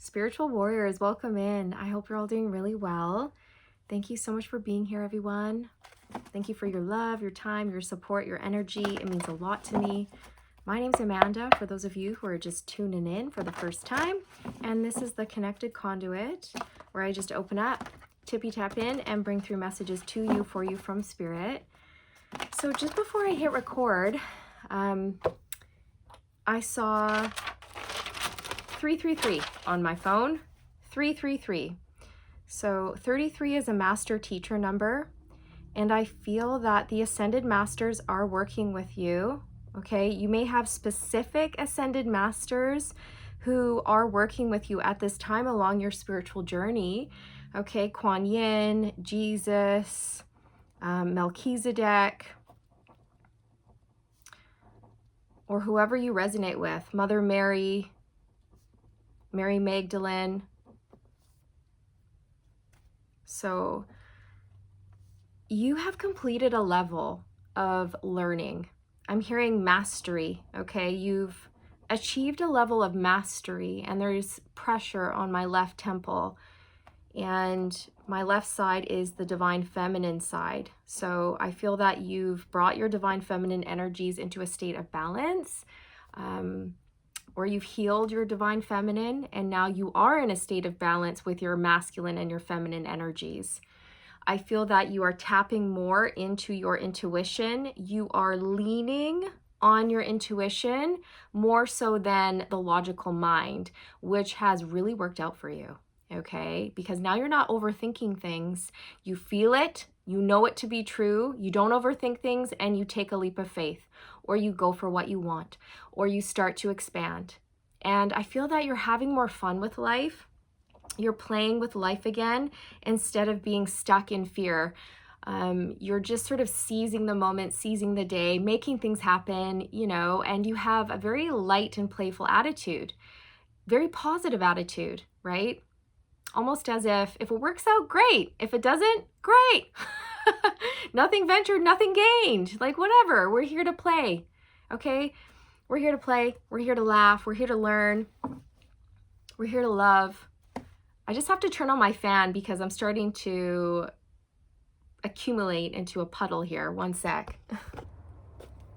Spiritual warriors, welcome in. I hope you're all doing really well. Thank you so much for being here, everyone. Thank you for your love, your time, your support, your energy. It means a lot to me. My name's Amanda, for those of you who are just tuning in for the first time. And this is the Connected Conduit, where I just open up, tippy tap in, and bring through messages to you, for you from Spirit. So just before I hit record, I saw 333 on my phone, 333. So 33 is a master teacher number, and I feel that the ascended masters are working with you. Okay, you may have specific ascended masters who are working with you at this time along your spiritual journey. Okay, Kuan Yin, Jesus, Melchizedek, or whoever you resonate with, Mother Mary, Mary Magdalene. So you have completed a level of learning. I'm hearing mastery, okay? You've achieved a level of mastery, and there's pressure on my left temple, and my left side is the divine feminine side. So I feel that you've brought your divine feminine energies into a state of balance, or you've healed your divine feminine, and now you are in a state of balance with your masculine and your feminine energies. I feel that you are tapping more into your intuition. You are leaning on your intuition more so than the logical mind, which has really worked out for you, okay? Because now you're not overthinking things. You feel it, you know it to be true, you don't overthink things, and you take a leap of faith, or you go for what you want, or you start to expand. And I feel that you're having more fun with life. You're playing with life again instead of being stuck in fear. You're just sort of seizing the moment, seizing the day, making things happen, and you have a very light and playful attitude, very positive attitude, right? Almost as if it works out, great. If it doesn't, great. Nothing ventured, nothing gained. Like, whatever, we're here to play, okay? We're here to play, we're here to laugh, we're here to learn, we're here to love. I just have to turn on my fan because I'm starting to accumulate into a puddle here. One sec.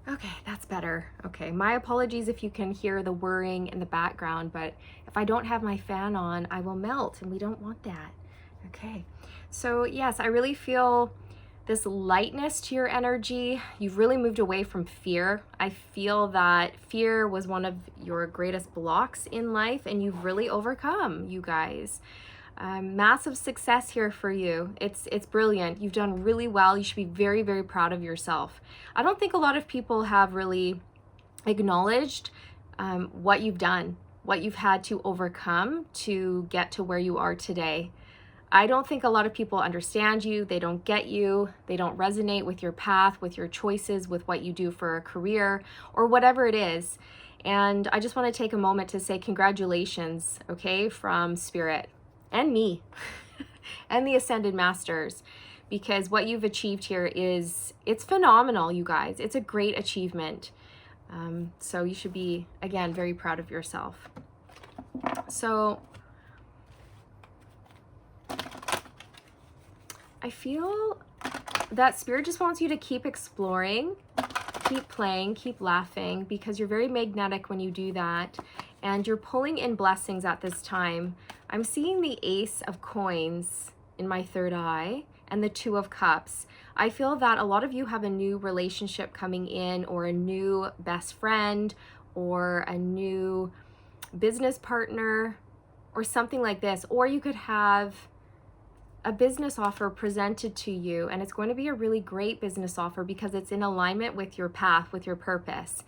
Okay, that's better. Okay, my apologies if you can hear the whirring in the background, but if I don't have my fan on, I will melt, and we don't want that. Okay, so yes, I really feel this lightness to your energy. You've really moved away from fear. I feel that fear was one of your greatest blocks in life, and you've really overcome, you guys. Massive success here for you. It's brilliant. You've done really well. You should be very, very proud of yourself. I don't think a lot of people have really acknowledged what you've done, what you've had to overcome to get to where you are today. I don't think a lot of people understand you. They don't get you. They don't resonate with your path, with your choices, with what you do for a career, or whatever it is. And I just want to take a moment to say congratulations, okay, from Spirit and me and the Ascended Masters, because what you've achieved here it's phenomenal, you guys. It's a great achievement. So you should be, again, very proud of yourself. So I feel that Spirit just wants you to keep exploring, keep playing, keep laughing, because you're very magnetic when you do that, and you're pulling in blessings at this time. I'm seeing the Ace of Coins in my third eye and the Two of Cups. I feel that a lot of you have a new relationship coming in, or a new best friend, or a new business partner, or something like this. Or you could have a business offer presented to you, and it's going to be a really great business offer because it's in alignment with your path, with your purpose.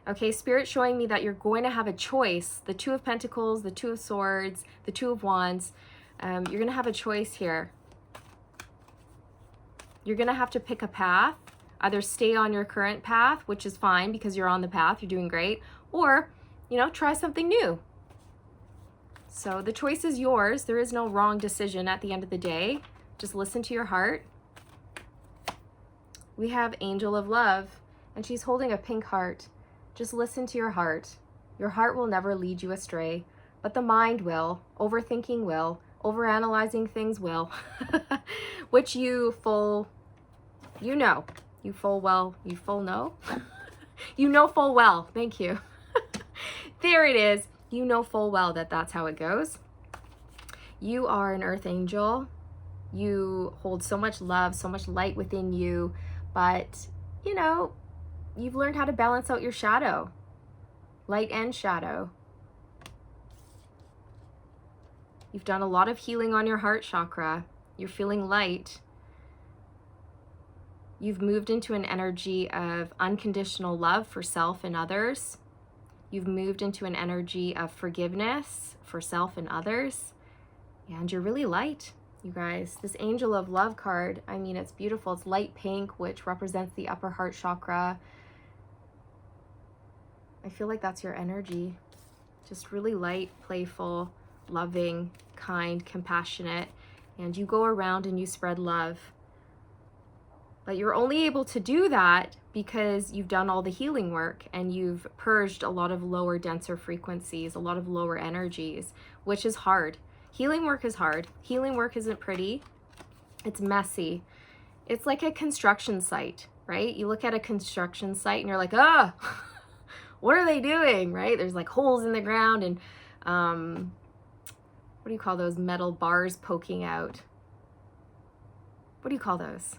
Okay, Spirit showing me that you're going to have a choice. The Two of Pentacles, the Two of Swords, the Two of Wands. You're going to have a choice here. You're going to have to pick a path. Either stay on your current path, which is fine because you're on the path, you're doing great, or, try something new. So the choice is yours. There is no wrong decision at the end of the day. Just listen to your heart. We have Angel of Love, and she's holding a pink heart. Just listen to your heart. Your heart will never lead you astray, but the mind will, overthinking will, overanalyzing things will, which you full know, thank you. There it is. You know full well that that's how it goes. You are an earth angel. You hold so much love, so much light within you, but you know, you've learned how to balance out your shadow, light and shadow. You've done a lot of healing on your heart chakra. You're feeling light. You've moved into an energy of unconditional love for self and others. You've moved into an energy of forgiveness for self and others. And you're really light, you guys. This Angel of Love card, I mean, it's beautiful. It's light pink, which represents the upper heart chakra. I feel like that's your energy. Just really light, playful, loving, kind, compassionate. And you go around and you spread love. But you're only able to do that because you've done all the healing work and you've purged a lot of lower, denser frequencies, a lot of lower energies, which is hard. Healing work is hard. Healing work isn't pretty. It's messy. It's like a construction site, right? You look at a construction site and you're like, ah, what are they doing, right? There's like holes in the ground and what do you call those metal bars poking out? What do you call those?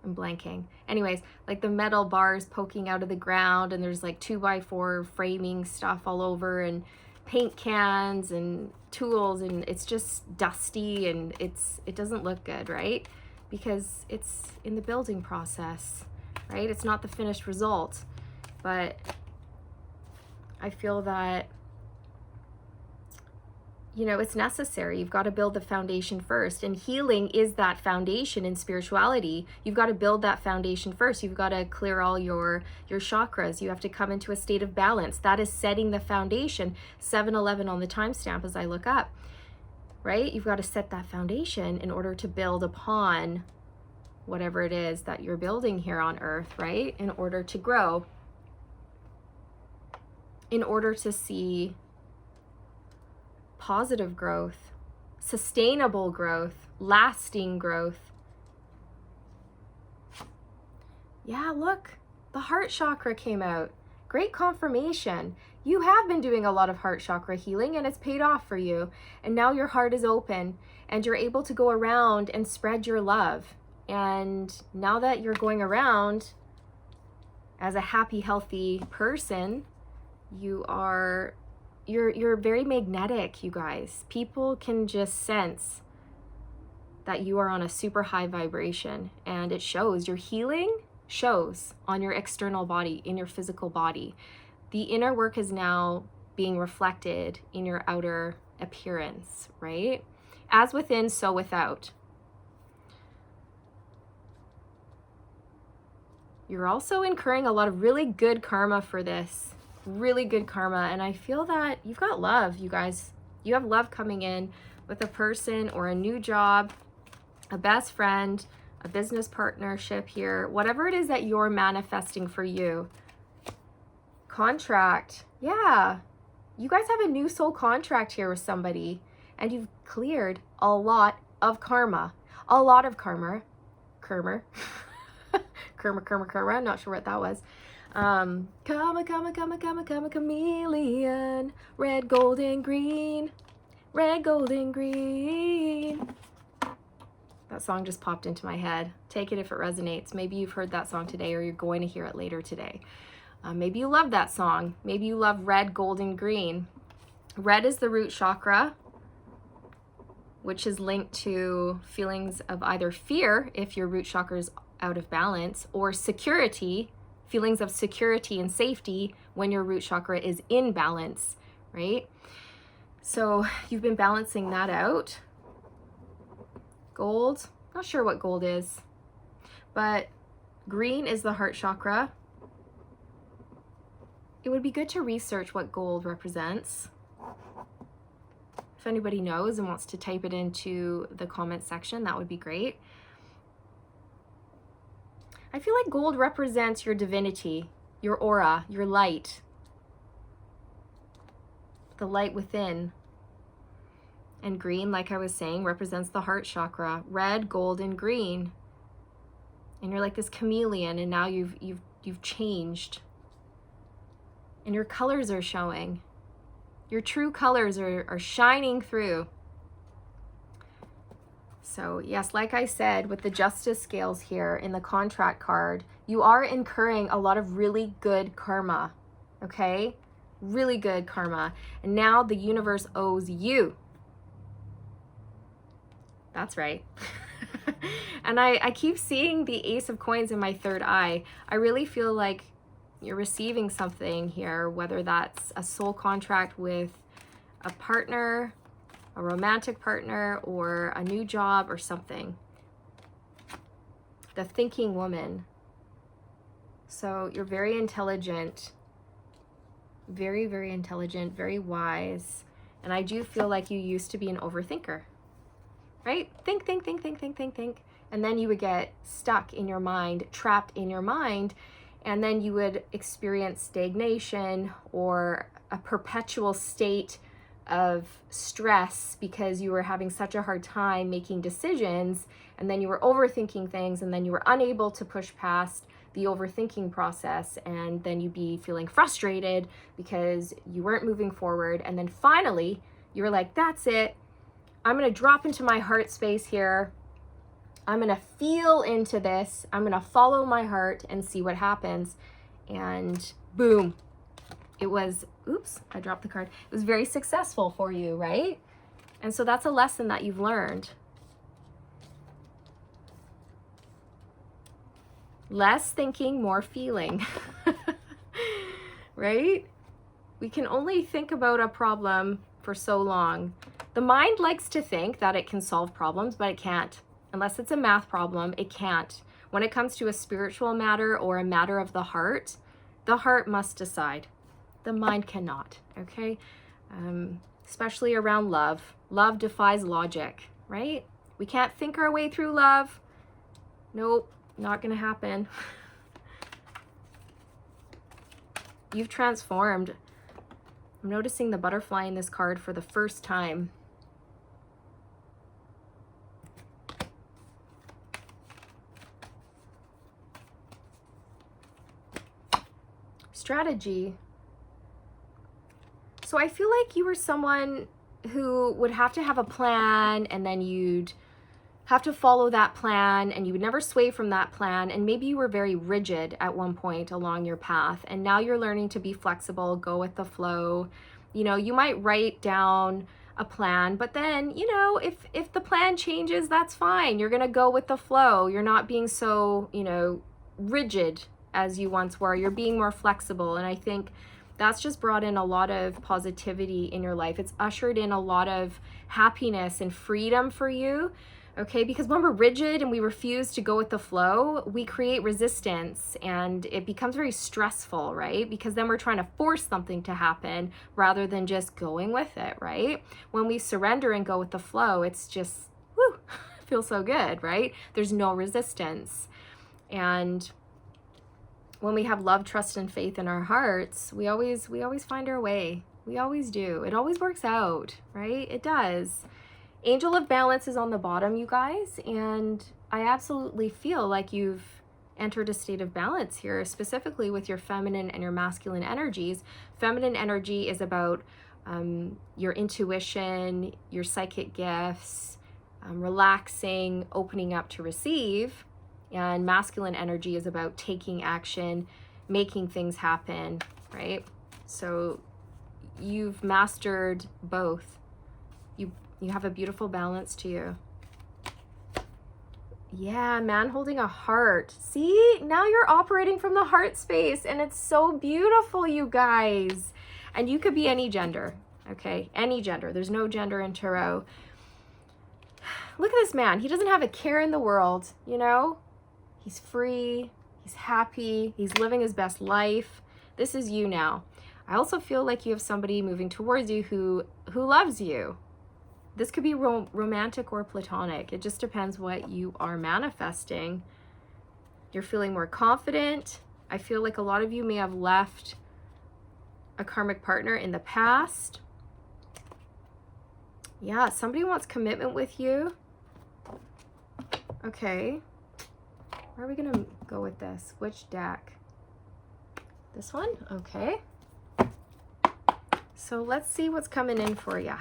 I'm blanking. Anyways, like the metal bars poking out of the ground and there's like 2x4 framing stuff all over and paint cans and tools and it's just dusty and it doesn't look good, right? Because it's in the building process, right? It's not the finished result. But I feel that, you know, it's necessary. You've got to build the foundation first. And healing is that foundation in spirituality. You've got to build that foundation first. You've got to clear all your chakras. You have to come into a state of balance. That is setting the foundation. 7-11 on the timestamp as I look up, right? You've got to set that foundation in order to build upon whatever it is that you're building here on earth, right? In order to grow, in order to see positive growth, sustainable growth, lasting growth. Yeah, look, the heart chakra came out. Great confirmation. You have been doing a lot of heart chakra healing and it's paid off for you. And now your heart is open and you're able to go around and spread your love. And now that you're going around as a happy, healthy person, you're very magnetic, you guys. People can just sense that you are on a super high vibration and it shows. Your healing shows on your external body, in your physical body. The inner work is now being reflected in your outer appearance, right? As within, so without. You're also incurring a lot of really good karma for this. Really good karma, and I feel that you've got love, you guys. You have love coming in with a person or a new job, a best friend, a business partnership here, whatever it is that you're manifesting for you. Contract, yeah. You guys have a new soul contract here with somebody and you've cleared a lot of karma. A lot of karma. Karma, not sure what that was. Chameleon, red, gold, and green, red, gold, and green. That song just popped into my head. Take it if it resonates. Maybe you've heard that song today or you're going to hear it later today. Maybe you love that song. Maybe you love red, gold, and green. Red is the root chakra, which is linked to feelings of either fear if your root chakra is out of balance, or security, feelings of security and safety when your root chakra is in balance, right? So you've been balancing that out. Gold, not sure what gold is, but green is the heart chakra. It would be good to research what gold represents. If anybody knows and wants to type it into the comment section, that would be great. I feel like gold represents your divinity, your aura, your light, the light within, And green, like I was saying, represents the heart chakra. Red, gold, and green. And you're like this chameleon, and now you've changed. And your colors are showing. Your true colors are shining through. So yes, like I said, with the justice scales here in the contract card, you are incurring a lot of really good karma, okay? Really good karma. And now the universe owes you. That's right. And I keep seeing the Ace of Coins in my third eye. I really feel like you're receiving something here, whether that's a soul contract with a partner, a romantic partner, or a new job or something. The thinking woman. So you're very intelligent, very, very intelligent, very wise. And I do feel like you used to be an overthinker, right? Think. And then you would get stuck in your mind, trapped in your mind. And then you would experience stagnation or a perpetual state of stress because you were having such a hard time making decisions, and then you were overthinking things, and then you were unable to push past the overthinking process, and then you'd be feeling frustrated because you weren't moving forward. And then finally you were like, that's it, I'm going to drop into my heart space here, I'm going to feel into this, I'm going to follow my heart and see what happens. And boom, it was, oops, I dropped the card. It was very successful for you, right? And so that's a lesson that you've learned. Less thinking, more feeling, right? We can only think about a problem for so long. The mind likes to think that it can solve problems, but it can't. Unless it's a math problem, it can't. When it comes to a spiritual matter or a matter of the heart must decide. The mind cannot, okay? Especially around love. Love defies logic, right? We can't think our way through love. Nope, not gonna happen. You've transformed. I'm noticing the butterfly in this card for the first time. Strategy. So I feel like you were someone who would have to have a plan, and then you'd have to follow that plan, and you would never sway from that plan. And maybe you were very rigid at one point along your path, and now you're learning to be flexible, go with the flow. You know, you might write down a plan, but then, you know, if the plan changes, that's fine. You're going to go with the flow. You're not being so, you know, rigid as you once were. You're being more flexible. And I think that's just brought in a lot of positivity in your life. It's ushered in a lot of happiness and freedom for you. Okay, because when we're rigid and we refuse to go with the flow, we create resistance, and it becomes very stressful, right? Because then we're trying to force something to happen rather than just going with it, right? When we surrender and go with the flow, it's just, whoo, feels so good, right? There's no resistance. And when we have love, trust, and faith in our hearts, we always find our way. We always do. It always works out, right? It does. Angel of Balance is on the bottom, you guys, and I absolutely feel like you've entered a state of balance here, specifically with your feminine and your masculine energies. Feminine energy is about your intuition, your psychic gifts, relaxing, opening up to receive, and masculine energy is about taking action, making things happen, right? So you've mastered both. You have a beautiful balance to you. Yeah, man holding a heart. See, now you're operating from the heart space, and it's so beautiful, you guys. And you could be any gender, okay? Any gender. There's no gender in tarot. Look at this man. He doesn't have a care in the world, you know? He's free. He's happy. He's living his best life. This is you now. I also feel like you have somebody moving towards you who loves you. This could be romantic or platonic. It just depends what you are manifesting. You're feeling more confident. I feel like a lot of you may have left a karmic partner in the past. Yeah, somebody wants commitment with you. Okay. Where are we gonna go with this? Which deck? This one? Okay. So let's see what's coming in for you.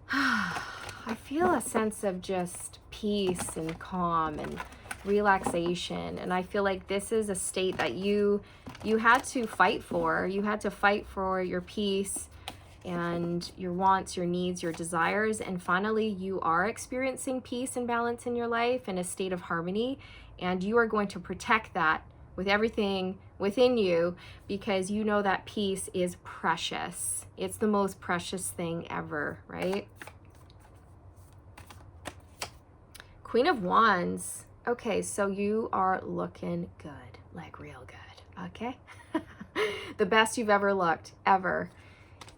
I feel a sense of just peace and calm and relaxation, and I feel like this is a state that you had to fight for. You had to fight for your peace and your wants, your needs, your desires, and finally you are experiencing peace and balance in your life and a state of harmony, and you are going to protect that with everything within you because you know that peace is precious. It's the most precious thing ever, right? Queen of Wands. Okay, so you are looking good, like real good, okay? The best you've ever looked, ever.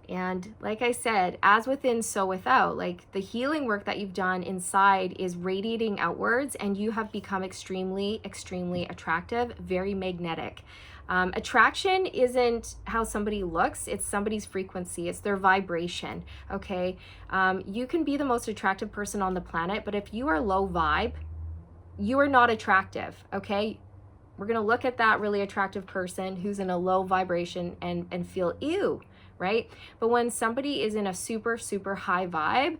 And like I said, as within, so without. Like the healing work that you've done inside is radiating outwards, and you have become extremely, extremely attractive, very magnetic. Attraction isn't how somebody looks, it's somebody's frequency, it's their vibration, okay? You can be the most attractive person on the planet, but if you are low vibe, you are not attractive, okay? We're gonna look at that really attractive person who's in a low vibration and feel ew, right? But when somebody is in a super, super high vibe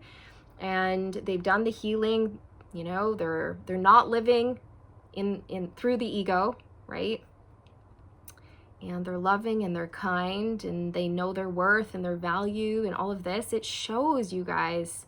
and they've done the healing, you know, they're not living in through the ego, right? And they're loving and they're kind and they know their worth and their value and all of this, it shows, you guys.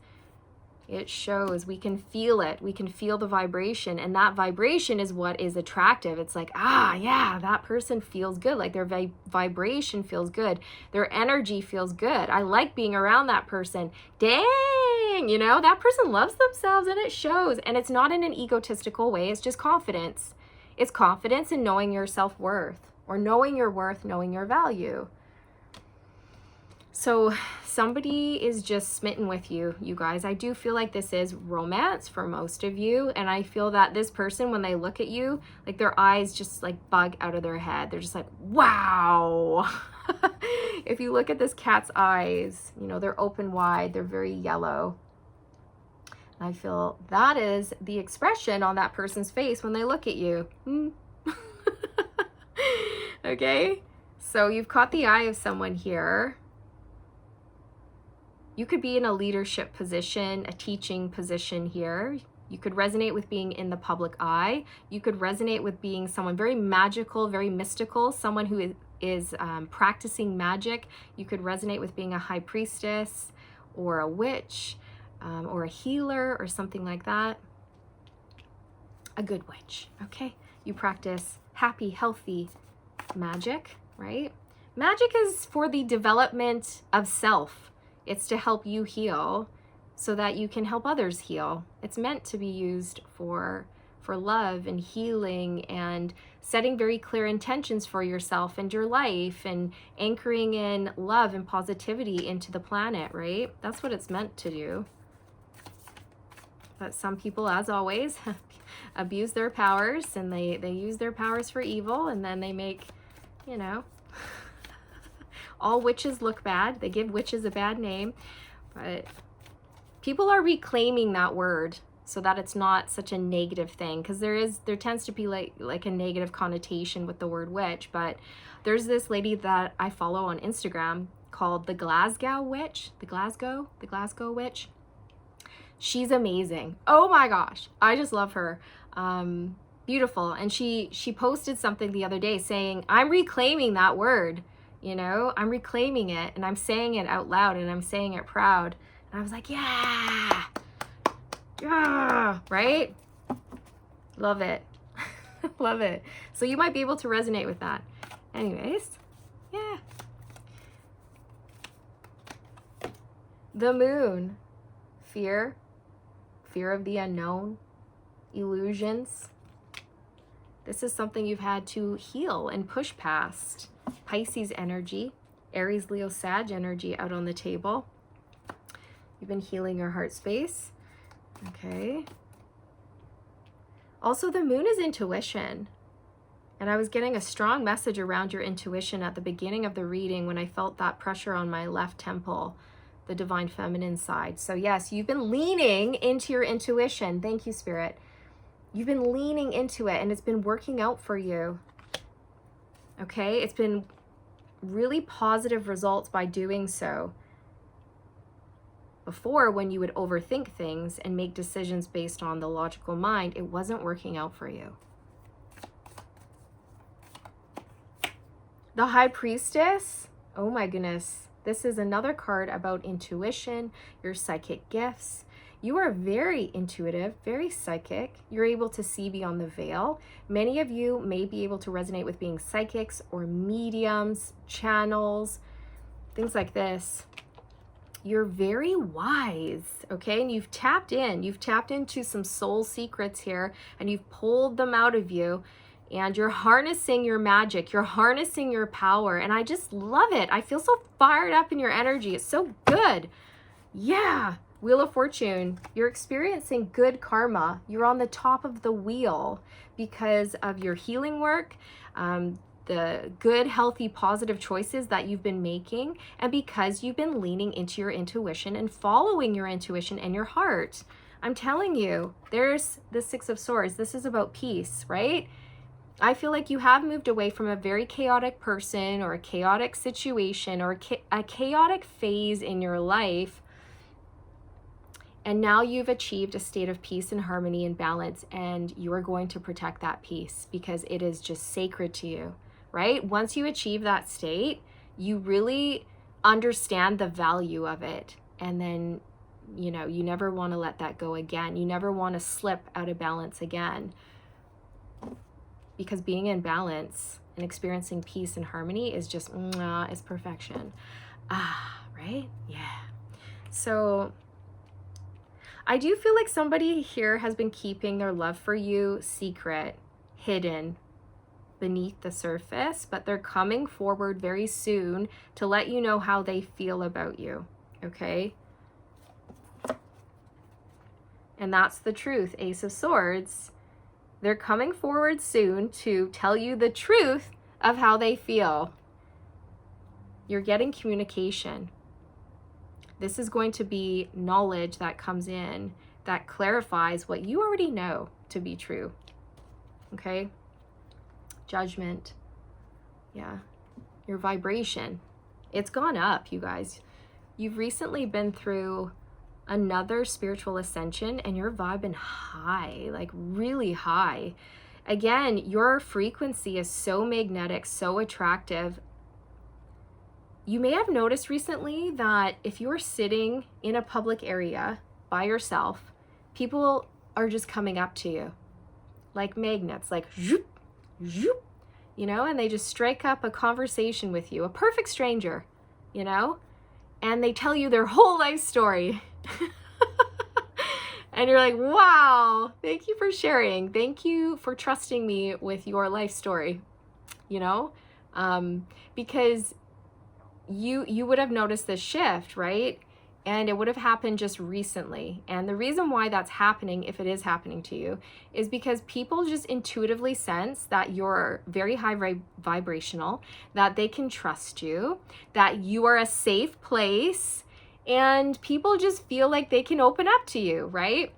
It shows. We can feel it. We can feel the vibration, and that vibration is what is attractive. It's like, ah, yeah, that person feels good. Like their vibration feels good. Their energy feels good. I like being around that person. Dang, you know, that person loves themselves and it shows. And it's not in an egotistical way. It's just confidence. It's confidence in knowing your self-worth, or knowing your worth, knowing your value. So somebody is just smitten with you, you guys. I do feel like this is romance for most of you. And I feel that this person, when they look at you, like their eyes just like bug out of their head. They're just like, wow. If you look at this cat's eyes, you know, they're open wide. They're very yellow. I feel that is the expression on that person's face when they look at you. Okay. So you've caught the eye of someone here. You could be in a leadership position, a teaching position here. You could resonate with being in the public eye. You could resonate with being someone very magical, very mystical, someone who is practicing magic. You could resonate with being a high priestess or a witch or a healer or something like that. A good witch, okay? You practice happy, healthy magic, right? Magic is for the development of self. It's to help you heal so that you can help others heal. It's meant to be used for love and healing and setting very clear intentions for yourself and your life and anchoring in love and positivity into the planet, right? That's what it's meant to do. But some people, as always, abuse their powers, and they use their powers for evil, and then they make, you know, all witches look bad. They give witches a bad name. But people are reclaiming that word so that it's not such a negative thing, because there tends to be like a negative connotation with the word witch. But there's this lady that I follow on Instagram called the Glasgow Witch. The Glasgow Witch. She's amazing. Oh my gosh, I just love her. Beautiful. And she posted something the other day saying, I'm reclaiming that word. You know, I'm reclaiming it, and I'm saying it out loud, and I'm saying it proud. And I was like, yeah, right? Love it. Love it. So you might be able to resonate with that. Anyways, yeah. The moon. Fear of the unknown, illusions. This is something you've had to heal and push past. Pisces energy, Aries, Leo, Sag energy out on the table. You've been healing your heart space. Okay. Also, the moon is intuition. And I was getting a strong message around your intuition at the beginning of the reading when I felt that pressure on my left temple, the divine feminine side. So yes, you've been leaning into your intuition. Thank you, Spirit. You've been leaning into it and it's been working out for you. Okay, it's been really positive results by doing so. Before, when you would overthink things and make decisions based on the logical mind, it wasn't working out for you. The High Priestess, oh my goodness. This is another card about intuition, your psychic gifts. You are very intuitive, very psychic. You're able to see beyond the veil. Many of you may be able to resonate with being psychics or mediums, channels, things like this. You're very wise, okay? And you've tapped into some soul secrets here, and you've pulled them out of you, and you're harnessing your magic, you're harnessing your power, and I just love it. I feel so fired up in your energy. It's so good. Yeah. Wheel of Fortune, you're experiencing good karma. You're on the top of the wheel because of your healing work, the good, healthy, positive choices that you've been making, and because you've been leaning into your intuition and following your intuition and your heart. I'm telling you, there's the Six of Swords. This is about peace, right? I feel like you have moved away from a very chaotic person or a chaotic situation or a chaotic phase in your life. And now you've achieved a state of peace and harmony and balance, and you are going to protect that peace because it is just sacred to you, right? Once you achieve that state, you really understand the value of it. And then, you know, you never want to let that go again. You never want to slip out of balance again. Because being in balance and experiencing peace and harmony is just, it's perfection. Right? Yeah. So I do feel like somebody here has been keeping their love for you secret, hidden beneath the surface, but they're coming forward very soon to let you know how they feel about you, okay? And that's the truth, Ace of Swords. They're coming forward soon to tell you the truth of how they feel. You're getting communication. This is going to be knowledge that comes in that clarifies what you already know to be true. Okay? Judgment. Yeah. Your vibration. It's gone up, you guys. You've recently been through another spiritual ascension and you're vibing high, like really high. Again, your frequency is so magnetic, so attractive. You may have noticed recently that if you're sitting in a public area by yourself, people are just coming up to you like magnets, like zoop, zoop, you know, and they just strike up a conversation with you, a perfect stranger, you know, and they tell you their whole life story. And you're like, wow, thank you for sharing. Thank you for trusting me with your life story, you know, because you would have noticed this shift, right? And it would have happened just recently. And the reason why that's happening, if it is happening to you, is because people just intuitively sense that you're very high vibrational, that they can trust you, that you are a safe place, and people just feel like they can open up to you, right?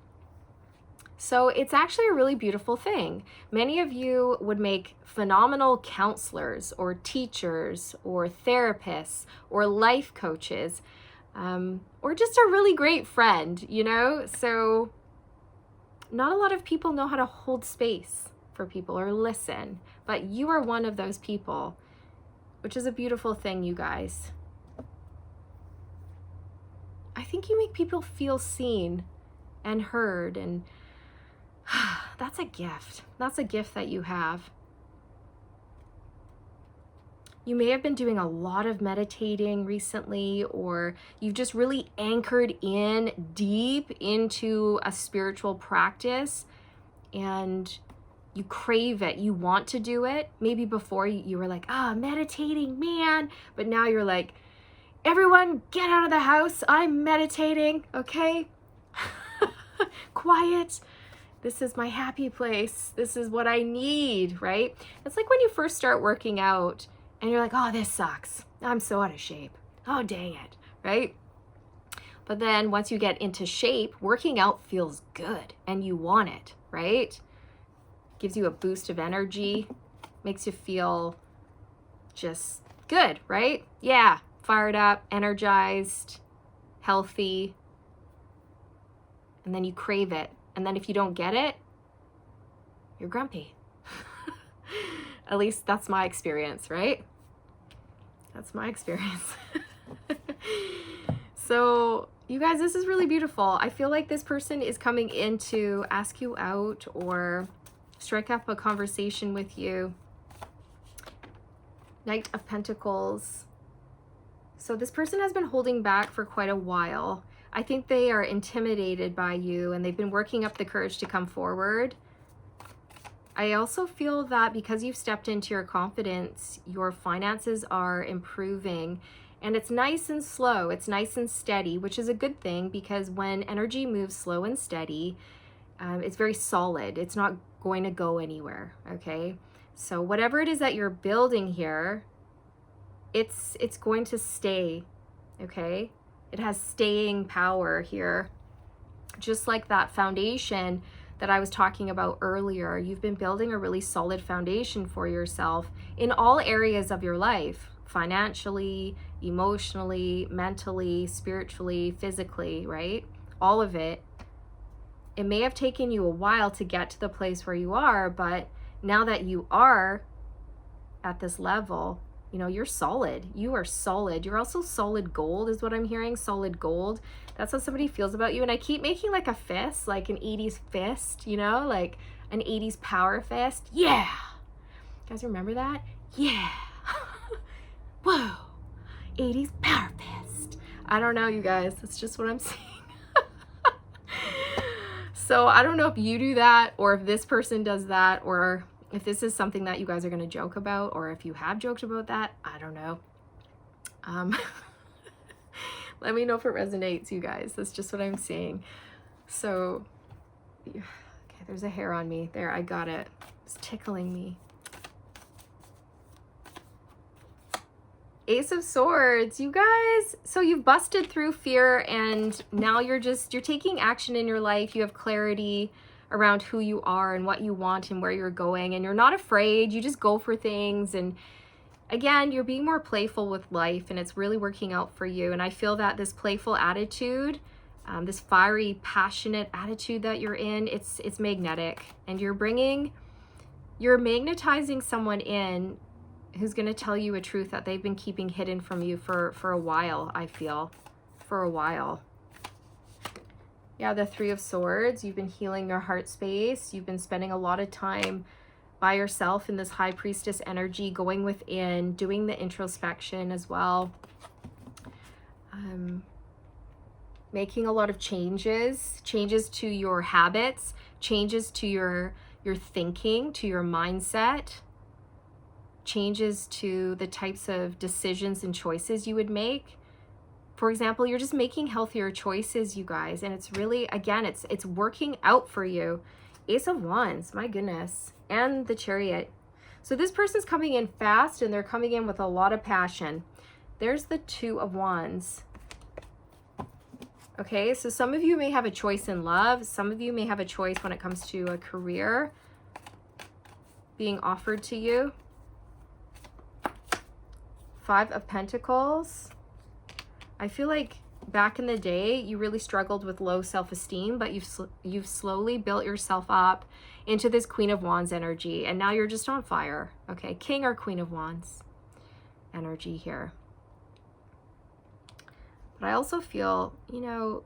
So it's actually a really beautiful thing. Many of you would make phenomenal counselors or teachers or therapists or life coaches, or just a really great friend, you know? So not a lot of people know how to hold space for people or listen, but you are one of those people, which is a beautiful thing, you guys. I think you make people feel seen and heard, and that's a gift. That's a gift that you have. You may have been doing a lot of meditating recently, or you've just really anchored in deep into a spiritual practice and you crave it. You want to do it. Maybe before you were like, meditating, man. But now you're like, everyone get out of the house. I'm meditating, okay? Quiet. This is my happy place. This is what I need, right? It's like when you first start working out and you're like, oh, this sucks. I'm so out of shape. Oh, dang it, right? But then once you get into shape, working out feels good and you want it, right? Gives you a boost of energy, makes you feel just good, right? Yeah, fired up, energized, healthy. And then you crave it. And then if you don't get it, you're grumpy. At least that's my experience, right? That's my experience. So you guys, this is really beautiful. I feel like this person is coming in to ask you out or strike up a conversation with you. Knight of Pentacles. So this person has been holding back for quite a while. I think they are intimidated by you and they've been working up the courage to come forward. I also feel that because you've stepped into your confidence, your finances are improving. And it's nice and slow, it's nice and steady, which is a good thing because when energy moves slow and steady, it's very solid. It's not going to go anywhere, okay? So whatever it is that you're building here, it's going to stay, okay? It has staying power here. Just like that foundation that I was talking about earlier, you've been building a really solid foundation for yourself in all areas of your life. Financially, emotionally, mentally, spiritually, physically, right? All of it. It may have taken you a while to get to the place where you are, but now that you are at this level, you know, you're solid. You are solid. You're also solid gold is what I'm hearing. Solid gold. That's how somebody feels about you. And I keep making like a fist, like an 80s fist, you know, like an 80s power fist. Yeah. You guys remember that? Yeah. Whoa, 80s power fist. I don't know, you guys. That's just what I'm saying. So I don't know if you do that or if this person does that or if this is something that you guys are going to joke about or if you have joked about that. I don't know. Let me know if it resonates, you guys. That's just what I'm saying. So, okay, there's a hair on me. There, I got it. It's tickling me. Ace of Swords, you guys. So you've busted through fear and now you're taking action in your life. You have clarity around who you are and what you want and where you're going. And you're not afraid. You just go for things. And again, you're being more playful with life and it's really working out for you. And I feel that this playful attitude, this fiery, passionate attitude that you're in, it's magnetic. And you're magnetizing someone in who's going to tell you a truth that they've been keeping hidden from you for a while, I feel. For a while. Yeah, the Three of Swords. You've been healing your heart space. You've been spending a lot of time by yourself in this High Priestess energy, going within, doing the introspection as well. Making a lot of changes to your habits, changes to your thinking, to your mindset. Changes to the types of decisions and choices you would make. For example, you're just making healthier choices, you guys, and it's really, again, it's working out for you. Ace of Wands, my goodness, and the Chariot. So this person's coming in fast and they're coming in with a lot of passion. There's the Two of Wands. Okay, so some of you may have a choice in love. Some of you may have a choice when it comes to a career being offered to you. Five of Pentacles. I feel like back in the day, you really struggled with low self-esteem, but you've slowly built yourself up into this Queen of Wands energy, and now you're just on fire. Okay, King or Queen of Wands energy here. But I also feel, you know,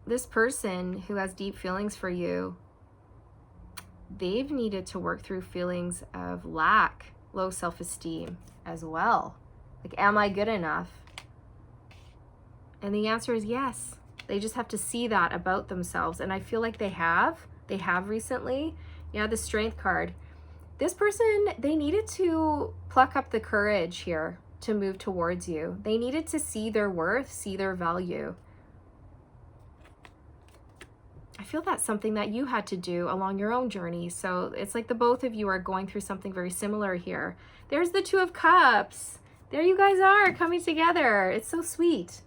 this person who has deep feelings for you, they've needed to work through feelings of lack, low self-esteem as well. Like, am I good enough? And the answer is yes. They just have to see that about themselves. And I feel like they have recently. Yeah, the Strength card. This person, they needed to pluck up the courage here to move towards you. They needed to see their worth, see their value. I feel that's something that you had to do along your own journey. So it's like the both of you are going through something very similar here. There's the Two of Cups. There you guys are coming together. It's so sweet.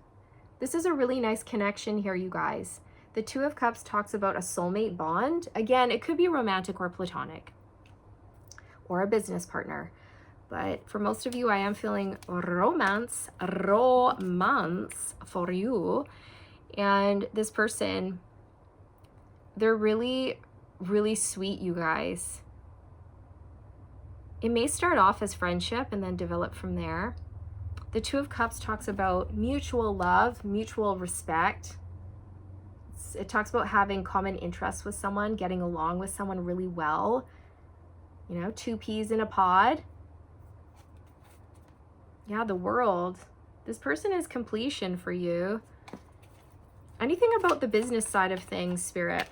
This is a really nice connection here, you guys. The Two of Cups talks about a soulmate bond. Again, it could be romantic or platonic or a business partner. But for most of you, I am feeling romance for you. And this person, they're really, really sweet, you guys. It may start off as friendship and then develop from there. The Two of Cups talks about mutual love, mutual respect. It talks about having common interests with someone, getting along with someone really well. You know, two peas in a pod. Yeah, the World. This person is completion for you. Anything about the business side of things, Spirit?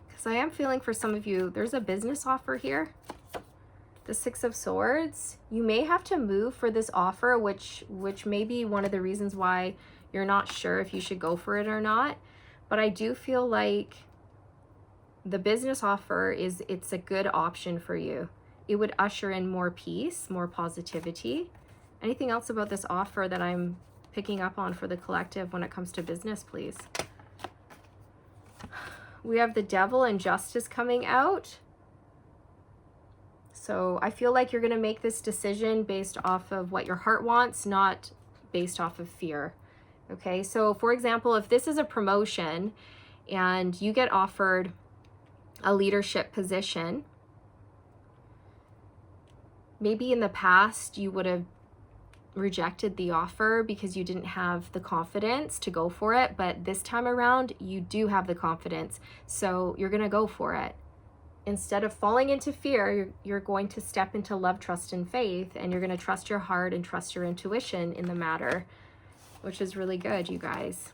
Because I am feeling for some of you, there's a business offer here. The Six of Swords. You may have to move for this offer, which may be one of the reasons why you're not sure if you should go for it or not. But I do feel like the business offer it's a good option for you. It would usher in more peace, more positivity. Anything else about this offer that I'm picking up on for the collective when it comes to business, please? We have the Devil and Justice coming out. So I feel like you're going to make this decision based off of what your heart wants, not based off of fear. Okay, so for example, if this is a promotion and you get offered a leadership position, maybe in the past you would have rejected the offer because you didn't have the confidence to go for it, but this time around you do have the confidence, so you're going to go for it. Instead of falling into fear, you're going to step into love, trust, and faith, and you're going to trust your heart and trust your intuition in the matter, which is really good, you guys.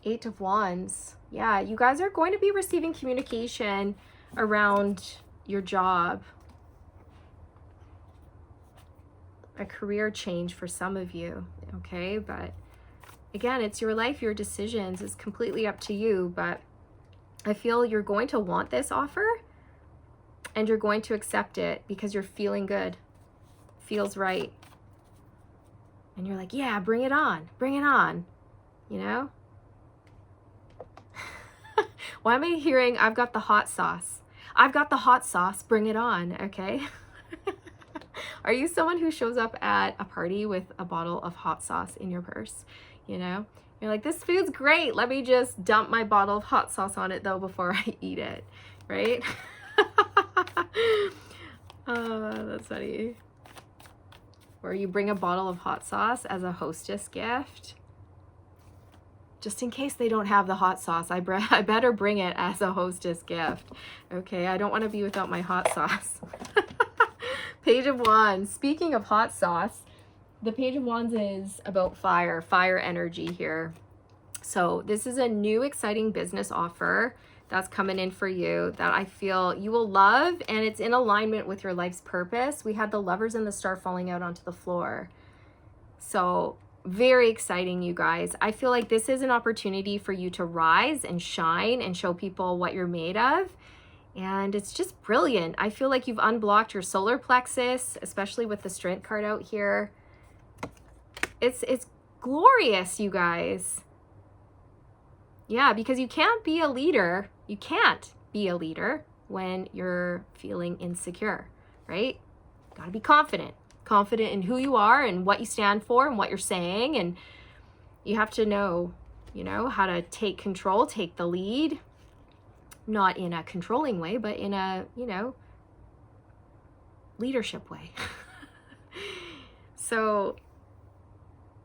Eight of Wands. Yeah, you guys are going to be receiving communication around your job. A career change for some of you, okay? But again, it's your life, your decisions. It's completely up to you, but I feel you're going to want this offer and you're going to accept it because you're feeling good. Feels right. And you're like, yeah, bring it on, you know? Why am I hearing I've got the hot sauce? I've got the hot sauce, bring it on, okay? Are you someone who shows up at a party with a bottle of hot sauce in your purse? You know, you're like, this food's great. Let me just dump my bottle of hot sauce on it though before I eat it, right? Oh, that's funny. Or you bring a bottle of hot sauce as a hostess gift. Just in case they don't have the hot sauce, I better bring it as a hostess gift. Okay, I don't want to be without my hot sauce. Page of Wands. Speaking of hot sauce, the Page of Wands is about fire energy here. So this is a new exciting business offer that's coming in for you that I feel you will love, and it's in alignment with your life's purpose. We had the Lovers and the Star falling out onto the floor. So very exciting, you guys. I feel like this is an opportunity for you to rise and shine and show people what you're made of. And it's just brilliant. I feel like you've unblocked your solar plexus, especially with the Strength card out here. It's glorious, you guys. Yeah, because you can't be a leader. You can't be a leader when you're feeling insecure, right? Gotta be confident. Confident in who you are and what you stand for and what you're saying. And you have to know, you know, how to take control, take the lead. Not in a controlling way, but in a, you know, leadership way. So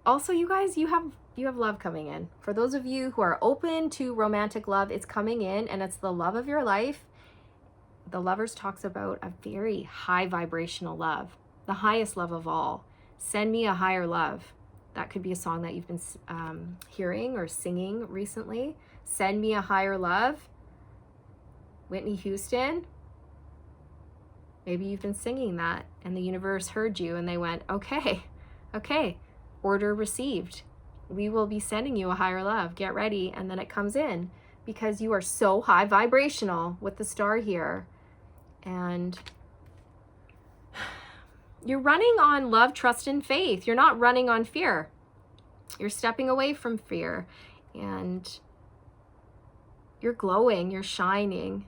also, you guys, you have love coming in. For those of you who are open to romantic love, it's coming in, and it's the love of your life. The Lovers talks about a very high vibrational love, the highest love of all. Send me a higher love. That could be a song that you've been hearing or singing recently. Send me a higher love. Whitney Houston, maybe you've been singing that and the universe heard you and they went, okay, order received. We will be sending you a higher love. Get ready. And then it comes in because you are so high vibrational with the star here. And you're running on love, trust, and faith. You're not running on fear. You're stepping away from fear and you're glowing, you're shining.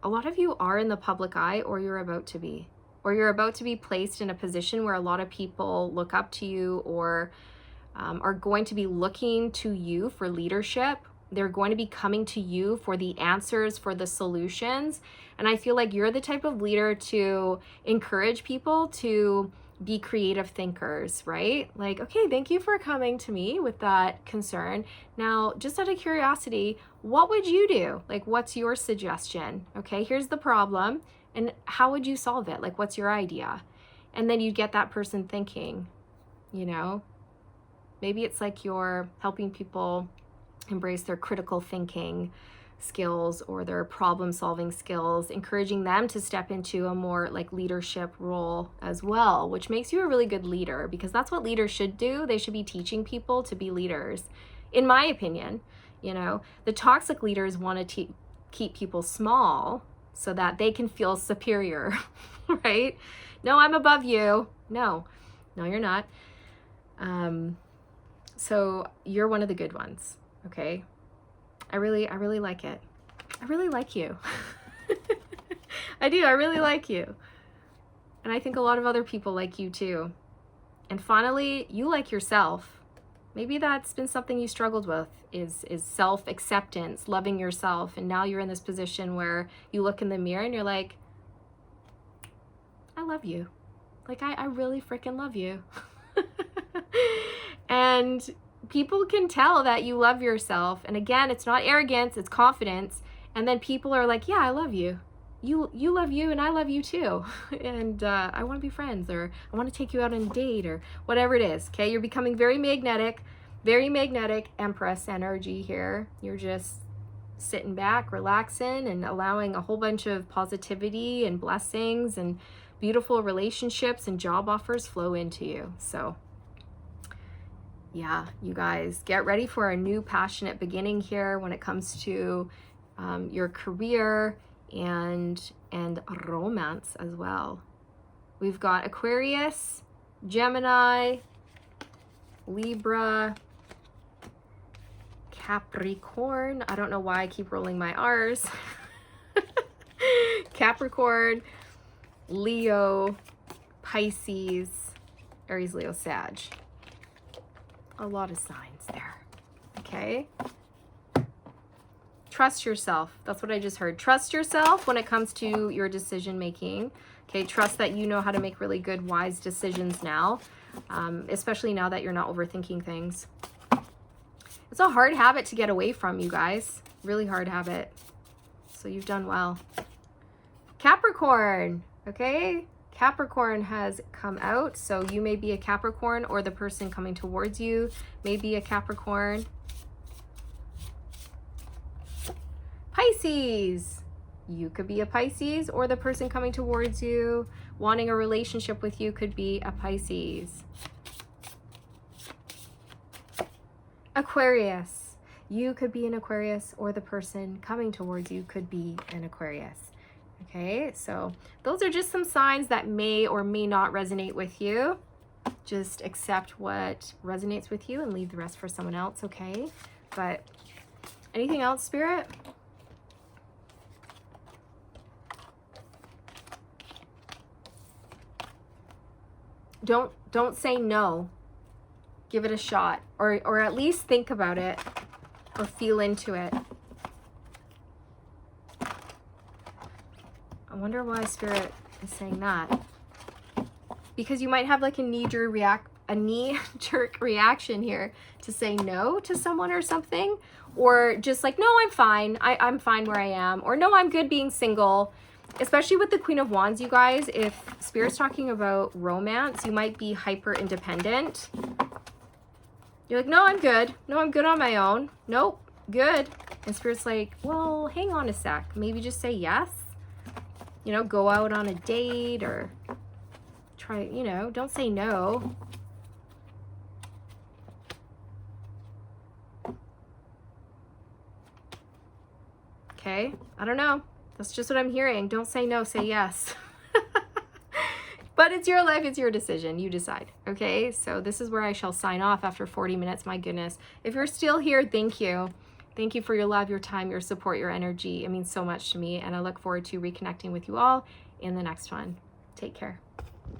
A lot of you are in the public eye, or you're about to be. Or you're about to be placed in a position where a lot of people look up to you, or are going to be looking to you for leadership. They're going to be coming to you for the answers, for the solutions. And I feel like you're the type of leader to encourage people to be creative thinkers, right? Like, okay, thank you for coming to me with that concern. Now, just out of curiosity, what would you do? Like, what's your suggestion? Okay, here's the problem. And how would you solve it? Like, what's your idea? And then you get that person thinking, you know, maybe it's like you're helping people embrace their critical thinking skills or their problem solving skills, encouraging them to step into a more like leadership role as well, which makes you a really good leader, because that's what leaders should do. They should be teaching people to be leaders, in my opinion. You know, the toxic leaders want to keep people small so that they can feel superior, right? No, I'm above you. No, you're not. So you're one of the good ones. Okay. I really like it. I really like you. I do. I really like you. And I think a lot of other people like you too. And finally, you like yourself. Maybe that's been something you struggled with, is self-acceptance, loving yourself. And now you're in this position where you look in the mirror and you're like, I love you. Like, I really freaking love you. And people can tell that you love yourself. And again, it's not arrogance, it's confidence. And then people are like, yeah, I love you. You love you and I love you too. And I want to be friends, or I want to take you out on a date, or whatever it is. Okay, you're becoming very magnetic Empress energy here. You're just sitting back, relaxing, and allowing a whole bunch of positivity and blessings and beautiful relationships and job offers flow into you. So yeah, you guys, get ready for a new passionate beginning here when it comes to your career and romance as well. We've got Aquarius, Gemini, Libra, Capricorn. I don't know why I keep rolling my R's. Capricorn, Leo, Pisces, Aries, Leo, Sag. A lot of signs there. Okay. Trust yourself. That's what I just heard. Trust yourself when it comes to your decision making. Okay. Trust that you know how to make really good, wise decisions now, especially now that you're not overthinking things. It's a hard habit to get away from, you guys. Really hard habit. So you've done well. Capricorn. Okay. Capricorn has come out, so you may be a Capricorn, or the person coming towards you may be a Capricorn. Pisces. You could be a Pisces, or the person coming towards you wanting a relationship with you could be a Pisces. Aquarius. You could be an Aquarius, or the person coming towards you could be an Aquarius. Okay, so those are just some signs that may or may not resonate with you. Just accept what resonates with you and leave the rest for someone else, okay? But anything else, Spirit? Don't say no. Give it a shot, or at least think about it or feel into it. I wonder why Spirit is saying that. Because you might have like a knee-jerk reaction here to say no to someone or something, or just like, no, I'm fine. I'm fine where I am, or no, I'm good being single. Especially with the Queen of Wands, you guys, if Spirit's talking about romance, you might be hyper independent. You're like, no, I'm good. No, I'm good on my own. Nope, good. And Spirit's like, well, hang on a sec. Maybe just say yes. You know, go out on a date or try, you know, don't say no. Okay, I don't know. That's just what I'm hearing. Don't say no, say yes. But it's your life, it's your decision. You decide, okay? So this is where I shall sign off after 40 minutes. My goodness. If you're still here, thank you. Thank you for your love, your time, your support, your energy. It means so much to me, and I look forward to reconnecting with you all in the next one. Take care.